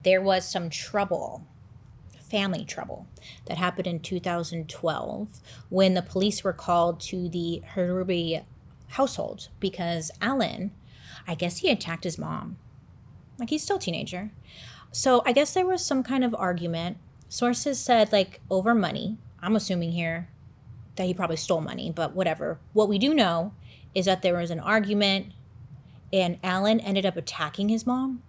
There was some trouble, family trouble, that happened in 2012 when the police were called to the Hruby household because Alan, I guess he attacked his mom. Like, he's still a teenager. So I guess there was some kind of argument. Sources said, like, over money. I'm assuming here that he probably stole money, but whatever. What we do know is that there was an argument and Alan ended up attacking his mom.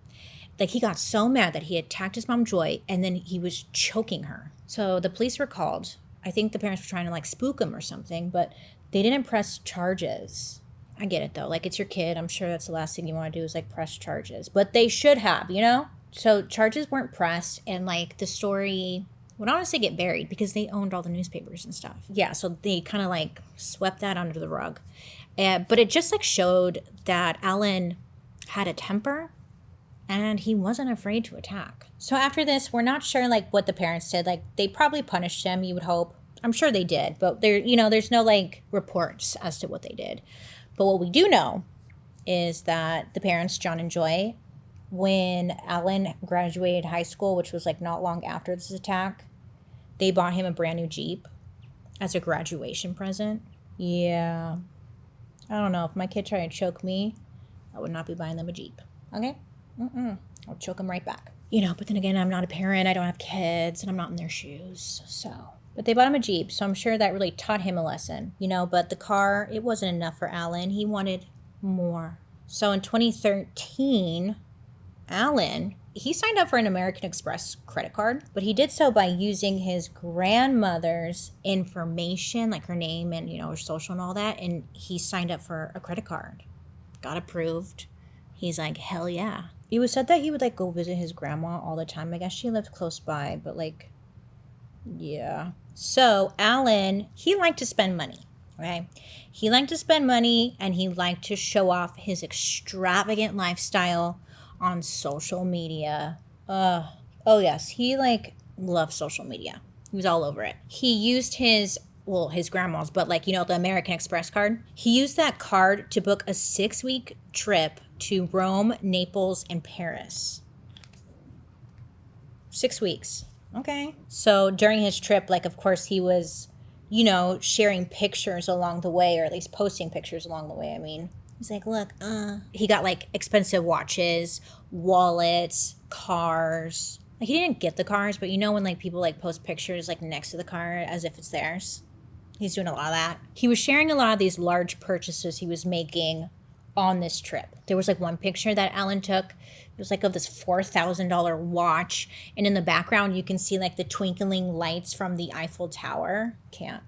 Like, he got so mad that he attacked his mom, Joy, and then he was choking her. So the police were called. I think the parents were trying to, like, spook him or something, but they didn't press charges. I get it, though. Like, it's your kid. I'm sure that's the last thing you want to do is, like, press charges. But they should have, you know? So charges weren't pressed, and, like, the story would honestly get buried because they owned all the newspapers and stuff. Yeah, so they kind of, like, swept that under the rug. But it just, like, showed that Alan had a temper, and he wasn't afraid to attack. So after this, we're not sure, like, what the parents did. Like, they probably punished him, you would hope. I'm sure they did, but there's no, like, reports as to what they did. But what we do know is that the parents, John and Joy, when Alan graduated high school, which was, like, not long after this attack, they bought him a brand new Jeep as a graduation present. Yeah. I don't know. If my kid tried to choke me, I would not be buying them a Jeep. Okay? I'll choke them right back. But then again, I'm not a parent. I don't have kids, and I'm not in their shoes. So, but they bought him a Jeep, so I'm sure that really taught him a lesson. But the car, it wasn't enough for Alan. He wanted more. So in 2013, Alan, he signed up for an American Express credit card, but he did so by using his grandmother's information, like her name and, her social and all that, and he signed up for a credit card. Got approved. He's like, hell yeah. It was said that he would, like, go visit his grandma all the time. I guess she lived close by, but, like, yeah. So Alan, he liked to spend money, okay? He liked to spend money, and he liked to show off his extravagant lifestyle on social media. Oh yes, he, like, loved social media. He was all over it. He used his grandma's, but, like, the American Express card. He used that card to book a 6-week trip to Rome, Naples, and Paris. 6 weeks. Okay. So during his trip, like, of course, he was, sharing pictures along the way, or at least posting pictures along the way. I mean, he's like, look, he got, like, expensive watches, wallets, cars. Like, he didn't get the cars, but when, like, people, like, post pictures, like, next to the car as if it's theirs. He's doing a lot of that. He was sharing a lot of these large purchases he was making on this trip. There was, like, one picture that Alan took. It was, like, of this $4,000 watch. And in the background, you can see, like, the twinkling lights from the Eiffel Tower. I can't.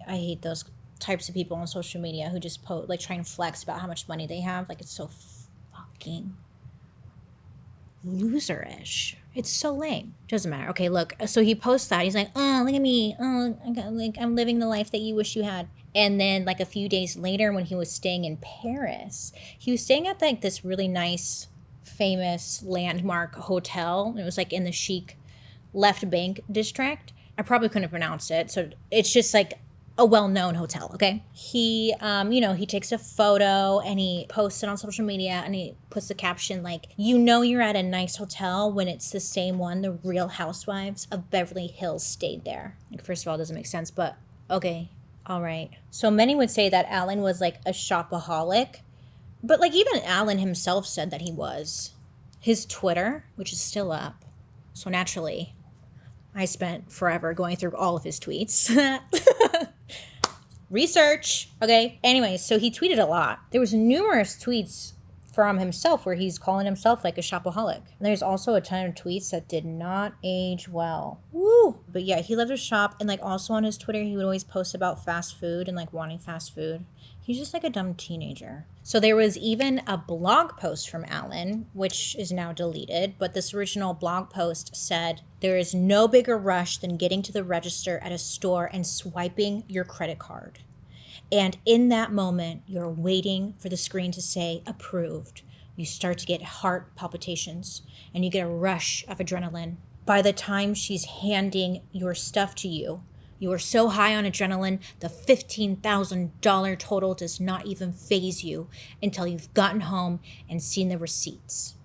I hate those types of people on social media who just like, try and flex about how much money they have. Like, it's so fucking loserish. It's so lame. Doesn't matter. Okay, look. So he posts that. He's like, oh, look at me. Oh, I'm living the life that you wish you had. And then, like, a few days later, when he was staying in Paris, he was staying at, like, this really nice, famous landmark hotel. It was, like, in the chic Left Bank district. I probably couldn't pronounce it. So it's just, like, a well-known hotel, okay? He, he takes a photo and he posts it on social media and he puts the caption like, you're at a nice hotel when it's the same one the Real Housewives of Beverly Hills stayed there. Like, first of all, it doesn't make sense, but okay, all right. So many would say that Alan was, like, a shopaholic, but, like, even Alan himself said that he was. His Twitter, which is still up, so naturally, I spent forever going through all of his tweets. Research. Okay. Anyway, so he tweeted a lot. There was numerous tweets from himself where he's calling himself, like, a shopaholic. And there's also a ton of tweets that did not age well. Woo! But yeah, he loved to shop. And, like, also on his Twitter, he would always post about fast food and, like, wanting fast food. He's just, like, a dumb teenager. So there was even a blog post from Alan, which is now deleted, but this original blog post said, there is no bigger rush than getting to the register at a store and swiping your credit card. And in that moment, you're waiting for the screen to say approved. You start to get heart palpitations and you get a rush of adrenaline. By the time she's handing your stuff to you, you are so high on adrenaline, the $15,000 total does not even faze you until you've gotten home and seen the receipts.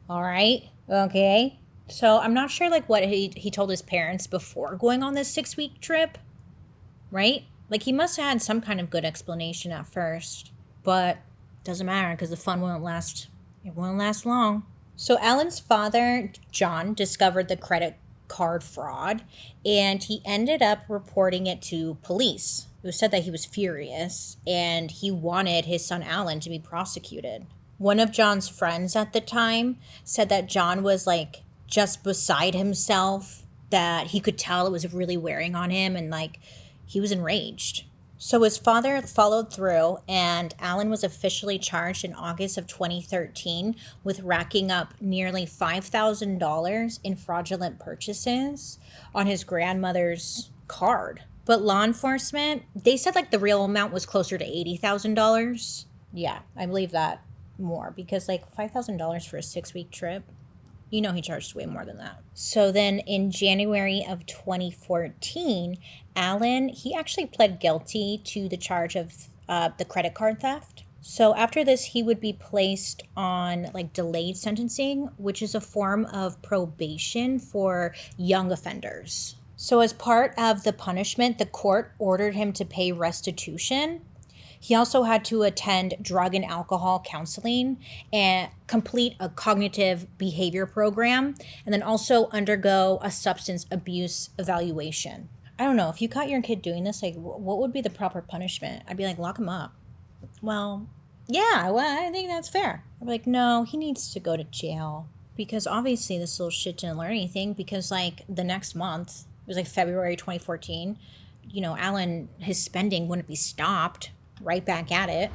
All right. Okay. So I'm not sure like what he told his parents before going on this 6-week trip, right? Like he must have had some kind of good explanation at first, but doesn't matter because the fun won't last. It won't last long. So Alan's father, John, discovered the credit card fraud and he ended up reporting it to police, who said that he was furious and he wanted his son Alan to be prosecuted. One of John's friends at the time said that John was like just beside himself, that he could tell it was really wearing on him and like he was enraged. So his father followed through, and Alan was officially charged in August of 2013 with racking up nearly $5,000 in fraudulent purchases on his grandmother's card. But law enforcement, they said like the real amount was closer to $80,000. Yeah, I believe that more because like $5,000 for a 6-week trip, you know he charged way more than that. So then in January of 2014, Alan, he actually pled guilty to the charge of the credit card theft. So after this, he would be placed on like delayed sentencing, which is a form of probation for young offenders. So as part of the punishment, the court ordered him to pay restitution. He also had to attend drug and alcohol counseling and complete a cognitive behavior program, and then also undergo a substance abuse evaluation. I don't know, if you caught your kid doing this, like what would be the proper punishment? I'd be like, lock him up. Well, yeah, well, I think that's fair. I'd be like, no, he needs to go to jail. Because obviously this little shit didn't learn anything because like the next month, it was like February 2014, Alan, his spending wouldn't be stopped. Right back at it.